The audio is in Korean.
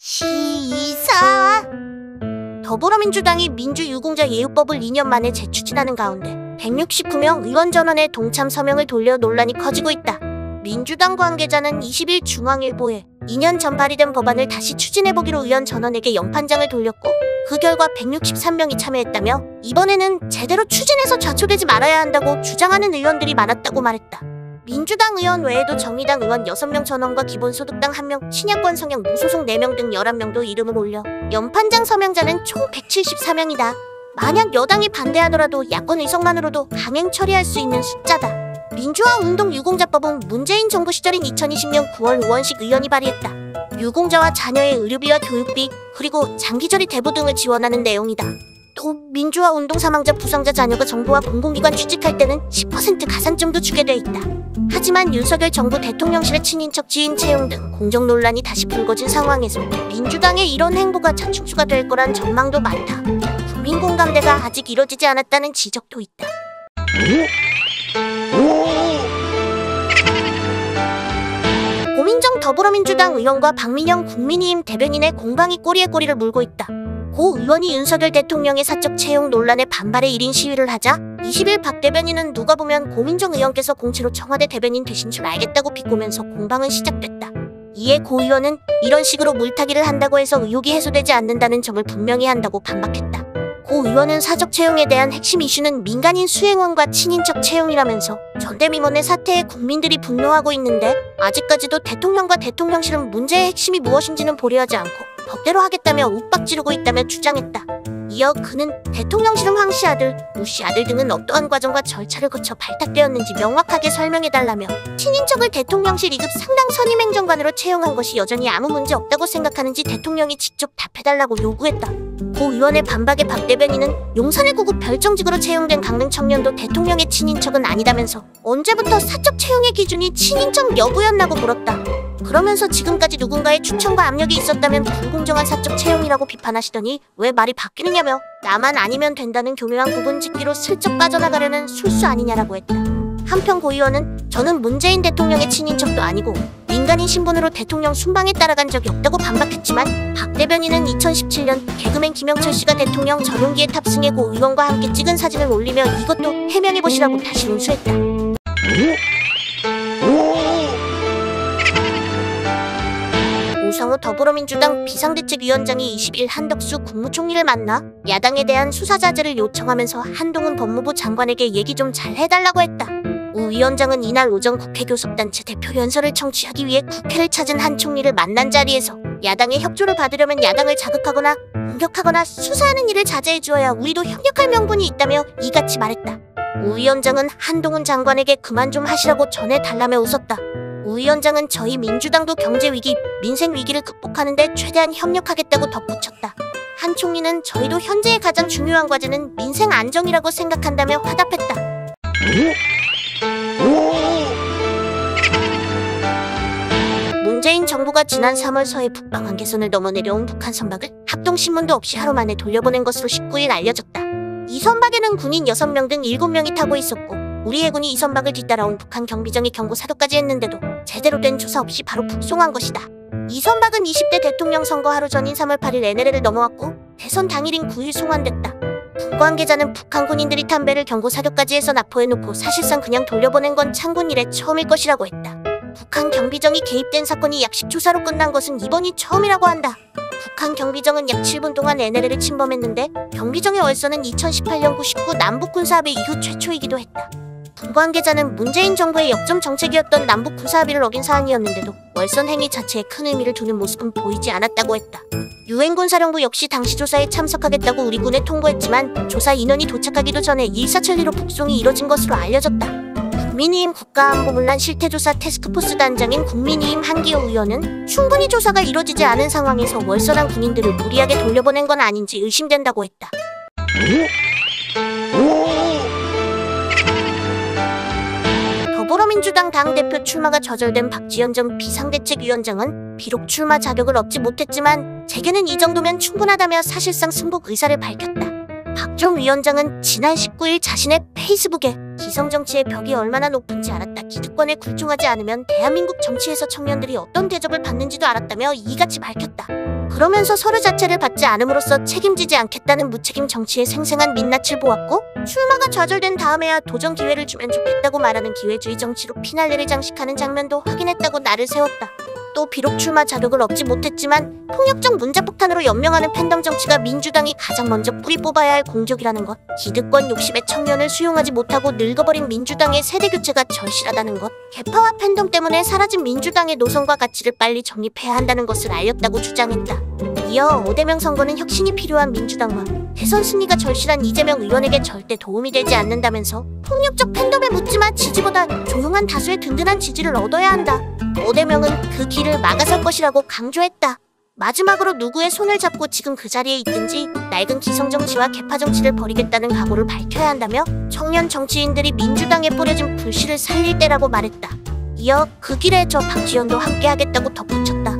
시사. 더불어민주당이 민주유공자 예우법을 2년 만에 재추진하는 가운데 169명 의원 전원의 동참 서명을 돌려 논란이 커지고 있다. 민주당 관계자는 20일 중앙일보에 2년 전 발의된 법안을 다시 추진해보기로 의원 전원에게 연판장을 돌렸고 그 결과 163명이 참여했다며 이번에는 제대로 추진해서 좌초되지 말아야 한다고 주장하는 의원들이 많았다고 말했다. 민주당 의원 외에도 정의당 의원 6명 전원과 기본소득당 1명, 친야권 성향 무소속 4명 등 11명도 이름을 올려 연판장 서명자는 총 174명이다. 만약 여당이 반대하더라도 야권 의석만으로도 강행 처리할 수 있는 숫자다. 민주화 운동 유공자법은 문재인 정부 시절인 2020년 9월 의원식 의원이 발의했다. 유공자와 자녀의 의료비와 교육비, 그리고 장기절이 대부 등을 지원하는 내용이다. 또 민주화 운동 사망자 부상자 자녀가 정부와 공공기관 취직할 때는 10% 가산점도 주게 돼 있다. 하지만 윤석열 정부 대통령실의 친인척 지인 채용 등 공정 논란이 다시 불거진 상황에서 민주당의 이런 행보가 자충수가 될 거란 전망도 많다. 국민 공감대가 아직 이뤄지지 않았다는 지적도 있다. 고민정 더불어민주당 의원과 박민영 국민의힘 대변인의 공방이 꼬리에 꼬리를 물고 있다. 고 의원이 윤석열 대통령의 사적 채용 논란에 반발해 1인 시위를 하자 20일 박 대변인은 누가 보면 고민정 의원께서 공채로 청와대 대변인 되신 줄 알겠다고 비꼬면서 공방은 시작됐다. 이에 고 의원은 이런 식으로 물타기를 한다고 해서 의혹이 해소되지 않는다는 점을 분명히 한다고 반박했다. 고 의원은 사적 채용에 대한 핵심 이슈는 민간인 수행원과 친인척 채용이라면서 전대미문의 사태에 국민들이 분노하고 있는데 아직까지도 대통령과 대통령실은 문제의 핵심이 무엇인지는 보려하지 않고 법대로 하겠다며 윽박지르고 있다며 주장했다. 이어 그는 대통령실은 황 씨 아들, 우 씨 아들 등은 어떠한 과정과 절차를 거쳐 발탁되었는지 명확하게 설명해달라며 친인척을 대통령실 2급 상당 선임행정관으로 채용한 것이 여전히 아무 문제 없다고 생각하는지 대통령이 직접 답해달라고 요구했다. 고 의원의 반박에 박 대변인은 용산의 9급 별정직으로 채용된 강릉 청년도 대통령의 친인척은 아니다면서 언제부터 사적 채용의 기준이 친인척 여부였나고 물었다. 그러면서 지금까지 누군가의 추천과 압력이 있었다면 불공정한 사적 채용이라고 비판하시더니 왜 말이 바뀌느냐며 나만 아니면 된다는 교묘한 구분 짓기로 슬쩍 빠져나가려는 술수 아니냐라고 했다. 한편 고 의원은 저는 문재인 대통령의 친인척도 아니고 민간인 신분으로 대통령 순방에 따라간 적이 없다고 반박했지만 박 대변인은 2017년 개그맨 김영철 씨가 대통령 전용기에 탑승해 고 의원과 함께 찍은 사진을 올리며 이것도 해명해보시라고 다시 운수했다. 오성우 더불어민주당 비상대책위원장이 20일 한덕수 국무총리를 만나 야당에 대한 수사자제를 요청하면서 한동훈 법무부 장관에게 얘기 좀 잘 해달라고 했다. 우 위원장은 이날 오전 국회 교섭단체 대표 연설을 청취하기 위해 국회를 찾은 한 총리를 만난 자리에서 야당의 협조를 받으려면 야당을 자극하거나 공격하거나 수사하는 일을 자제해 주어야 우리도 협력할 명분이 있다며 이같이 말했다. 우 위원장은 한동훈 장관에게 그만 좀 하시라고 전해달라며 웃었다. 우 위원장은 저희 민주당도 경제위기, 민생위기를 극복하는 데 최대한 협력하겠다고 덧붙였다. 한 총리는 저희도 현재의 가장 중요한 과제는 민생 안정이라고 생각한다며 화답했다. 문재인 정부가 지난 3월 서해 북방 한계선을 넘어 내려온 북한 선박을 합동신문도 없이 하루 만에 돌려보낸 것으로 19일 알려졌다. 이 선박에는 군인 6명 등 7명이 타고 있었고 우리 해군이 이 선박을 뒤따라온 북한 경비정에 경고 사도까지 했는데도 제대로 된 조사 없이 바로 북송한 것이다. 이 선박은 20대 대통령 선거 하루 전인 3월 8일 NLL을 넘어왔고 대선 당일인 9일 송환됐다. 군 관계자는 북한 군인들이 탄 배를 경고 사료까지 해서 납포해놓고 사실상 그냥 돌려보낸 건 창군 이래 처음일 것이라고 했다. 북한 경비정이 개입된 사건이 약식 조사로 끝난 것은 이번이 처음이라고 한다. 북한 경비정은 약 7분 동안 NLL을 침범했는데 경비정의 월선은 2018년 9.19 남북군사합의 이후 최초이기도 했다. 군 관계자는 문재인 정부의 역점 정책이었던 남북 군사합의를 어긴 사안이었는데도 월선 행위 자체에 큰 의미를 두는 모습은 보이지 않았다고 했다. 유엔군사령부 역시 당시 조사에 참석하겠다고 우리 군에 통보했지만 조사 인원이 도착하기도 전에 일사천리로 북송이 이뤄진 것으로 알려졌다. 국민의힘 국가안보문란 실태조사 태스크포스 단장인 국민의힘 한기호 의원은 충분히 조사가 이뤄지지 않은 상황에서 월선한 군인들을 무리하게 돌려보낸 건 아닌지 의심된다고 했다. 더불어민주당 당대표 출마가 좌절된 박지원 전 비상대책위원장은 비록 출마 자격을 얻지 못했지만 재계는 이 정도면 충분하다며 사실상 승복 의사를 밝혔다. 박정 위원장은 지난 19일 자신의 페이스북에 기성정치의 벽이 얼마나 높은지 알았다. 기득권에 굴종하지 않으면 대한민국 정치에서 청년들이 어떤 대접을 받는지도 알았다며 이같이 밝혔다. 그러면서 서류 자체를 받지 않음으로써 책임지지 않겠다는 무책임 정치의 생생한 민낯을 보았고, 출마가 좌절된 다음에야 도전 기회를 주면 좋겠다고 말하는 기회주의 정치로 피날레를 장식하는 장면도 확인했다고 날을 세웠다. 또 비록 출마 자격을 얻지 못했지만 폭력적 문자폭탄으로 연명하는 팬덤 정치가 민주당이 가장 먼저 뿌리 뽑아야 할 공적이라는 것, 기득권 욕심의 청년을 수용하지 못하고 늙어버린 민주당의 세대교체가 절실하다는 것, 개파와 팬덤 때문에 사라진 민주당의 노선과 가치를 빨리 정립해야 한다는 것을 알렸다고 주장했다. 이어 5대명 선거는 혁신이 필요한 민주당과 대선 승리가 절실한 이재명 의원에게 절대 도움이 되지 않는다면서 폭력적 팬덤에 묻지마 지지보다 조용한 다수의 든든한 지지를 얻어야 한다. 5대명은 그 길을 막아설 것이라고 강조했다. 마지막으로 누구의 손을 잡고 지금 그 자리에 있든지 낡은 기성정치와 개파정치를 버리겠다는 각오를 밝혀야 한다며 청년 정치인들이 민주당에 뿌려진 불씨를 살릴 때라고 말했다. 이어 그 길에 저 박지원도 함께하겠다고 덧붙였다.